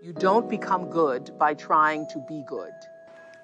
You don't become good by trying to be good,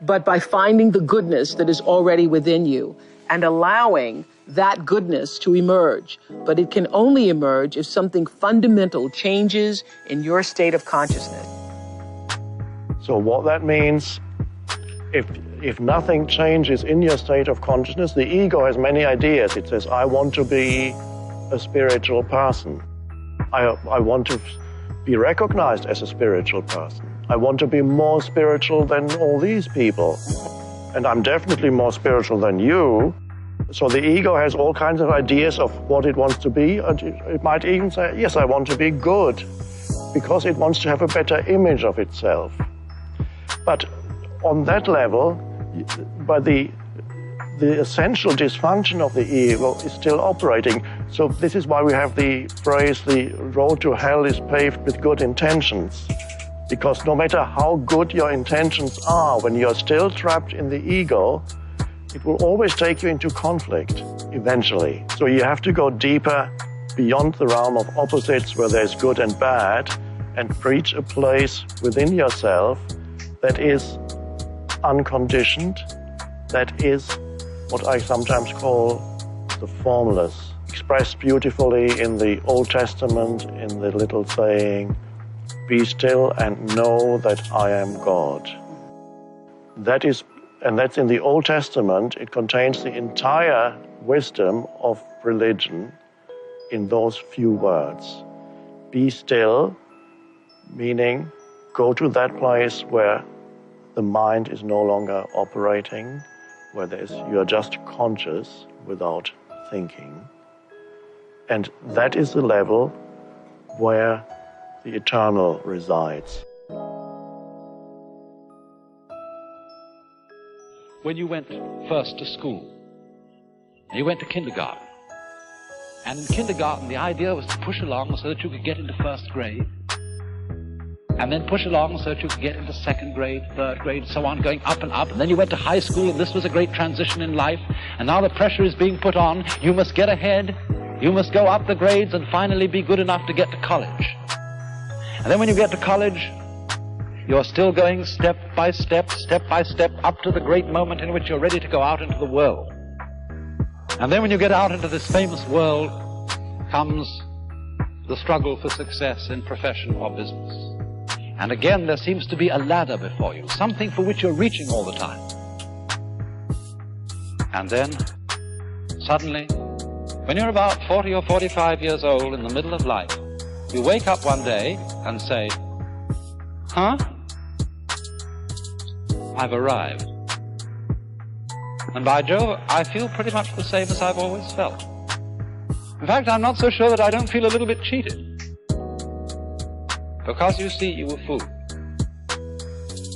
but by finding the goodness that is already within you and allowing that goodness to emerge. But it can only emerge if something fundamental changes in your state of consciousness. So what that means, if nothing changes in your state of consciousness, the ego has many ideas. It says, I want to be a spiritual person. I want to be recognized as a spiritual person. I want to be more spiritual than all these people. And I'm definitely more spiritual than you. So the ego has all kinds of ideas of what it wants to be. And it might even say, yes, I want to be good, because it wants to have a better image of itself. But on that level, by the essential dysfunction of the ego is still operating. So this is why we have the phrase, the road to hell is paved with good intentions. Because no matter how good your intentions are, when you're still trapped in the ego, it will always take you into conflict eventually. So you have to go deeper beyond the realm of opposites where there's good and bad and reach a place within yourself that is unconditioned, that is what I sometimes call the formless, expressed beautifully in the Old Testament in the little saying, "Be still and know that I am God." That's in the Old Testament. It contains the entire wisdom of religion in those few words. Be still, meaning go to that place where the mind is no longer operating, where you're just conscious without thinking. And that is the level where the eternal resides. When you went first to school, you went to kindergarten. And in kindergarten, the idea was to push along so that you could get into first grade, and then push along so that you could get into second grade, third grade, so on, going up and up. And then you went to high school, and this was a great transition in life. And now the pressure is being put on. You must get ahead. You must go up the grades and finally be good enough to get to college. And then when you get to college, you're still going step by step up to the great moment in which you're ready to go out into the world. And then when you get out into this famous world comes the struggle for success in profession or business. And again, there seems to be a ladder before you, something for which you're reaching all the time. And then, suddenly, when you're about 40 or 45 years old in the middle of life, you wake up one day and say, huh? I've arrived. And by Jove, I feel pretty much the same as I've always felt. In fact, I'm not so sure that I don't feel a little bit cheated. Because you see, you were fooled.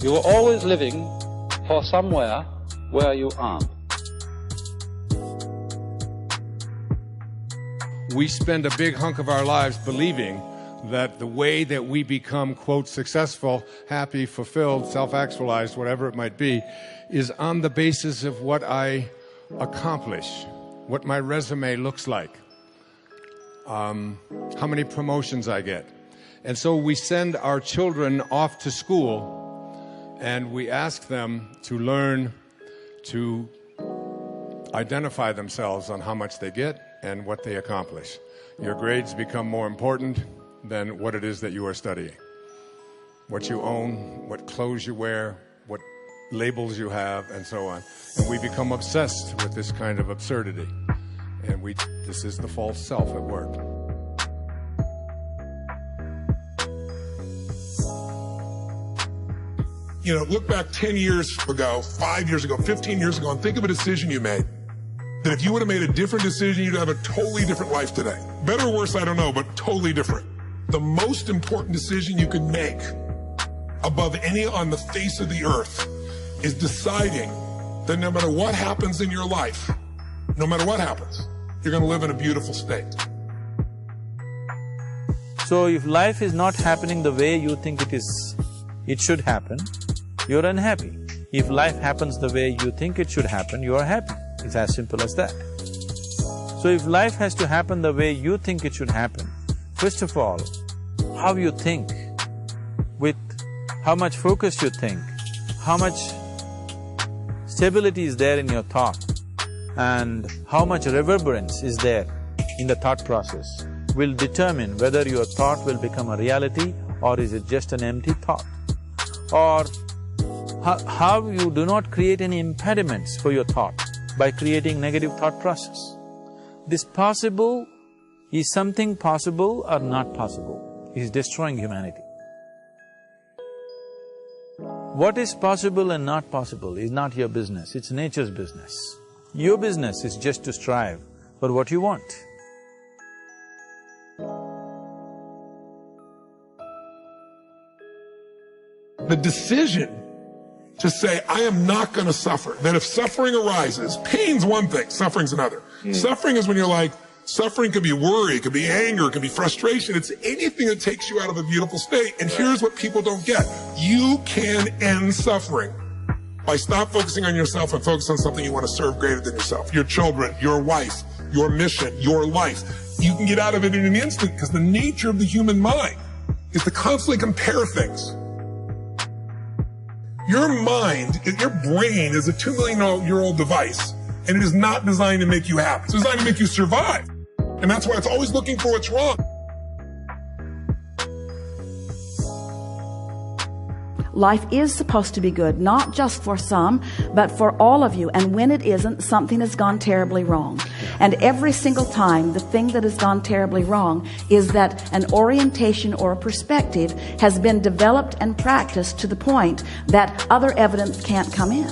You were always living for somewhere where you aren't. We spend a big hunk of our lives believing that the way that we become, quote, successful, happy, fulfilled, self-actualized, whatever it might be, is on the basis of what I accomplish, what my resume looks like, how many promotions I get. And so we send our children off to school and we ask them to learn to identify themselves on how much they get and what they accomplish. Your grades become more important than what it is that you are studying. What you own, what clothes you wear, what labels you have, and so on. And we become obsessed with this kind of absurdity. And this is the false self at work. You know, look back 10 years ago, 5 years ago, 15 years ago, and think of a decision you made. That if you would have made a different decision, you'd have a totally different life today. Better or worse, I don't know, but totally different. The most important decision you can make above any on the face of the earth is deciding that no matter what happens in your life, no matter what happens, you're going to live in a beautiful state. So if life is not happening the way you think it should happen, you're unhappy. If life happens the way you think it should happen, you are happy. It's as simple as that. So if life has to happen the way you think it should happen, first of all, how you think with how much focus you think, how much stability is there in your thought, and how much reverberance is there in the thought process will determine whether your thought will become a reality or is it just an empty thought. Or how you do not create any impediments for your thought by creating negative thought process. This possible, is something possible or not possible, is destroying humanity. What is possible and not possible is not your business, it's nature's business. Your business is just to strive for what you want. The decision to say, I am not gonna suffer, that if suffering arises, pain's one thing, suffering's another. Suffering is when you're like, suffering could be worry, it could be anger, it could be frustration, it's anything that takes you out of a beautiful state. And here's what people don't get. You can end suffering by stop focusing on yourself and focus on something you want to serve greater than yourself. Your children, your wife, your mission, your life. You can get out of it in an instant because the nature of the human mind is to constantly compare things. Your mind, your brain is a 2 million-year-old device, and it is not designed to make you happy. It's designed to make you survive. And that's why it's always looking for what's wrong. Life is supposed to be good, not just for some, but for all of you. And when it isn't, something has gone terribly wrong. And every single time, the thing that has gone terribly wrong is that an orientation or a perspective has been developed and practiced to the point that other evidence can't come in.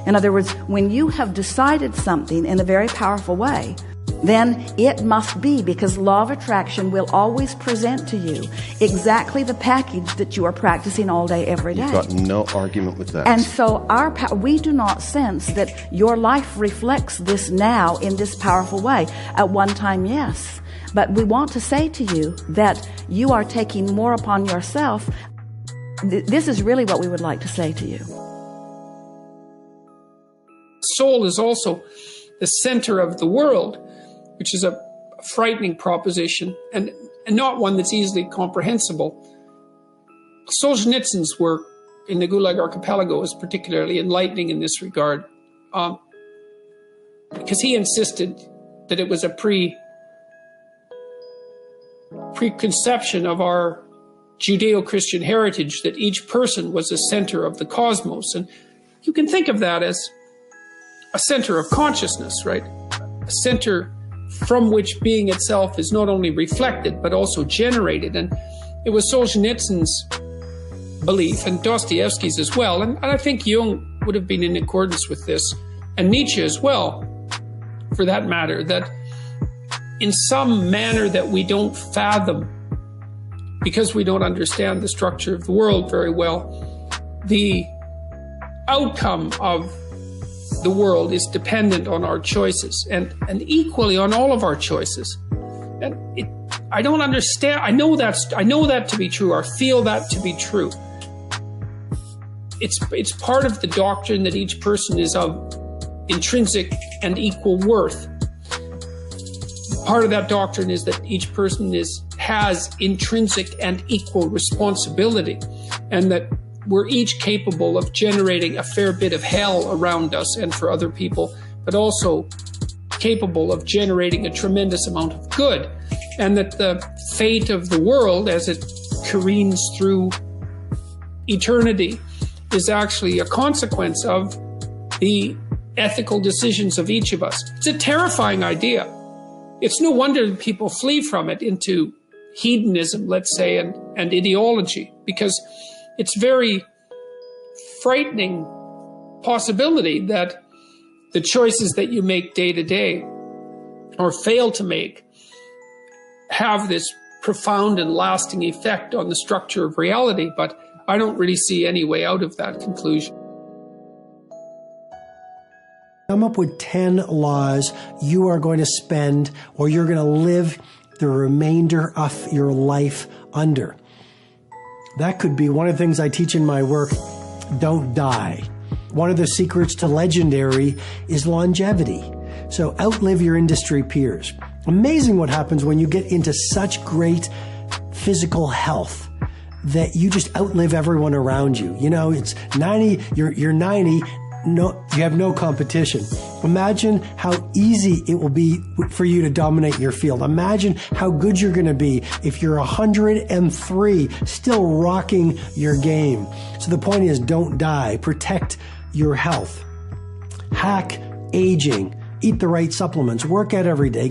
In other words, when you have decided something in a very powerful way, then it must be, because law of attraction will always present to you exactly the package that you are practicing all day, every day. You've got no argument with that. And so we do not sense that your life reflects this now in this powerful way. At one time, yes. But we want to say to you that you are taking more upon yourself. This is really what we would like to say to you. Soul is also the center of the world, which is a frightening proposition and not one that's easily comprehensible. Solzhenitsyn's work in the Gulag Archipelago is particularly enlightening in this regard, because he insisted that it was a preconception of our Judeo-Christian heritage that each person was the center of the cosmos. And you can think of that as a center of consciousness, right? A center from which being itself is not only reflected, but also generated. And it was Solzhenitsyn's belief, and Dostoevsky's as well, and I think Jung would have been in accordance with this, and Nietzsche as well, for that matter, that in some manner that we don't fathom, because we don't understand the structure of the world very well, the outcome of the world is dependent on our choices, and equally on all of our choices. And I don't understand. I know that to be true, or feel that to be true. It's part of the doctrine that each person is of intrinsic and equal worth. Part of that doctrine is that each person has intrinsic and equal responsibility, and that we're each capable of generating a fair bit of hell around us and for other people, but also capable of generating a tremendous amount of good. And that the fate of the world as it careens through eternity is actually a consequence of the ethical decisions of each of us. It's a terrifying idea. It's no wonder that people flee from it into hedonism, let's say, and ideology, because it's very frightening possibility that the choices that you make day to day or fail to make have this profound and lasting effect on the structure of reality, but I don't really see any way out of that conclusion. Come up with 10 laws you are going to spend, or you're going to live the remainder of your life under. That could be one of the things I teach in my work, don't die. One of the secrets to legendary is longevity. So outlive your industry peers. Amazing what happens when you get into such great physical health that you just outlive everyone around you. You know, it's 90, you're 90, no, you have no competition. Imagine how easy it will be for you to dominate your field. Imagine how good you're going to be if you're 103, still rocking your game. So the point is, don't die. Protect your health. Hack aging. Eat the right supplements. Work out every day.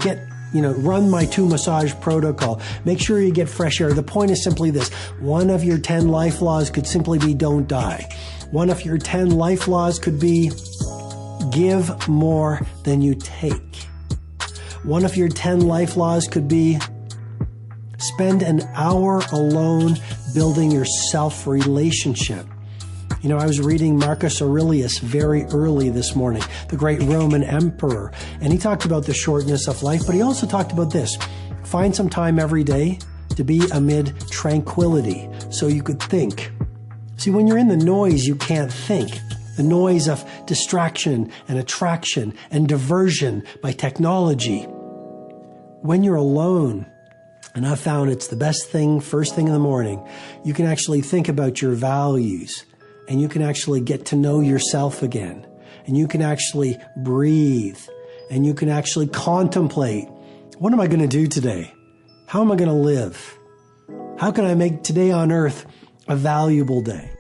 Run my 2 massage protocol. Make sure you get fresh air. The point is simply this. One of your 10 life laws could simply be don't die. One of your 10 life laws could be give more than you take. One of your 10 life laws could be spend an hour alone building your self-relationship. You know, I was reading Marcus Aurelius very early this morning, the great Roman emperor, and he talked about the shortness of life, but he also talked about this. Find some time every day to be amid tranquility so you could think. See, when you're in the noise, you can't think. The noise of distraction and attraction and diversion by technology. When you're alone, and I've found it's the best thing, first thing in the morning, you can actually think about your values, and you can actually get to know yourself again, and you can actually breathe, and you can actually contemplate, what am I going to do today? How am I going to live? How can I make today on earth a valuable day?